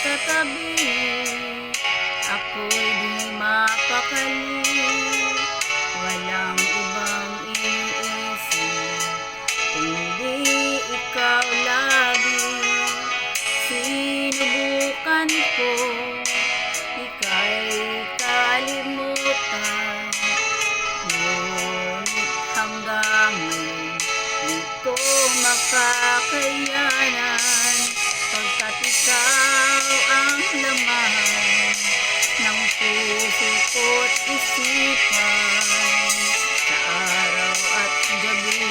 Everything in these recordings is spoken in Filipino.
katabi, ako'y di mapakali. Walang ibang iniisip, kundi ikaw lagi. Sinubukan ko, ika'y kalimutan, ngunit hanggang ngayon di ko makakayanan, pagkat ikaw ang laman ng puso ko't isipan. Sa araw at gabi,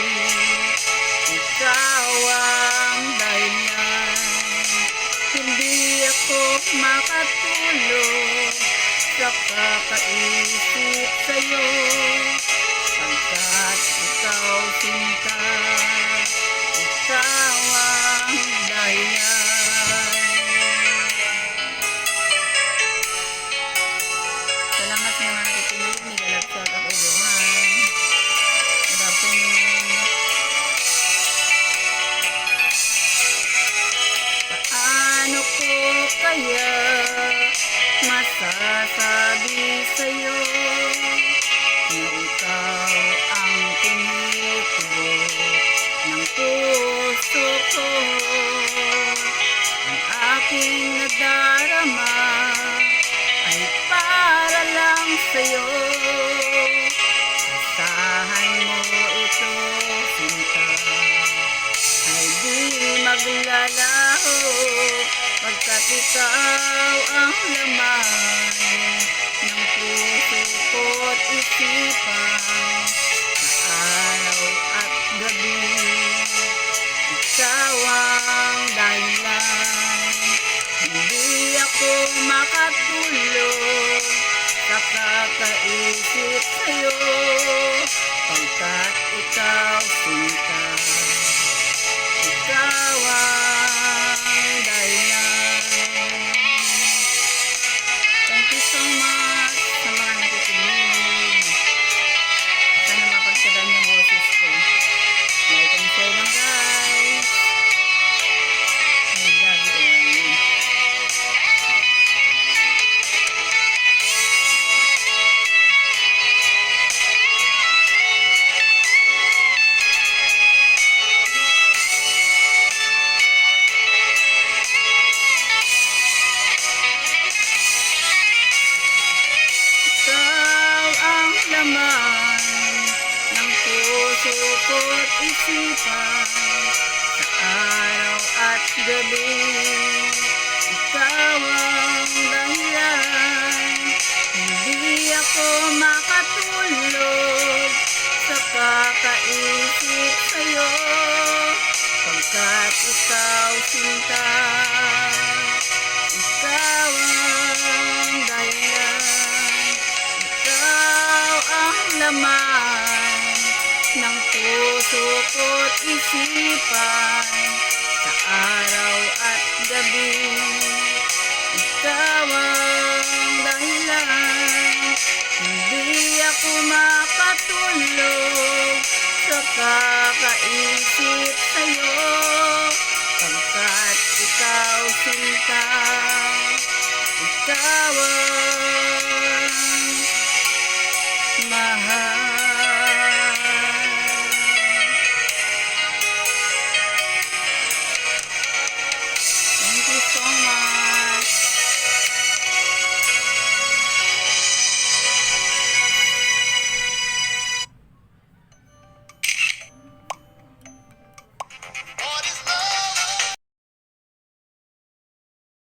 ikaw ang dahilan. Hindi ako makatulog sa kakaisip sa'yo, pagkat ikaw sinta, ikaw ang dahilan. Salamat sa mga nakikinig. May galap shout out everyone. Good afternoon. Paano ko kaya masasabi sa'yo na ikaw ang tinitibok ng puso ko? Ang aking nadarama ay para lang sa'yo. Asahan mo ito, sinta, ay di maglalaho, pagkat ikaw ang laman ng puso ko't isipan. Sa araw at gabi, ikaw ang dahilan. Hindi ako makatulog sa kakaisip sa'yo, pagkat ikaw sinta, ikaw ang dahilan. Thank you so much sa mga nakikinig. Sana mapagsadan yung boses ko. Like and share lang guys. I love you all. Ikaw ang laman ng puso ko't isipan. Sa araw at gabi, ikaw ang dahilan. Hindi ako makatulog sa kakaisip sa'yo, pagkat ikaw sinta, ikaw ang dahilan. Ikaw ang laman ng puso ko't isipan. Sa araw at gabi, ikaw ang dahilan. Hindi ako makatulog sa kakaisip sa'yo, pagkat ikaw sinta, ikaw ang mahal. Thank you so much.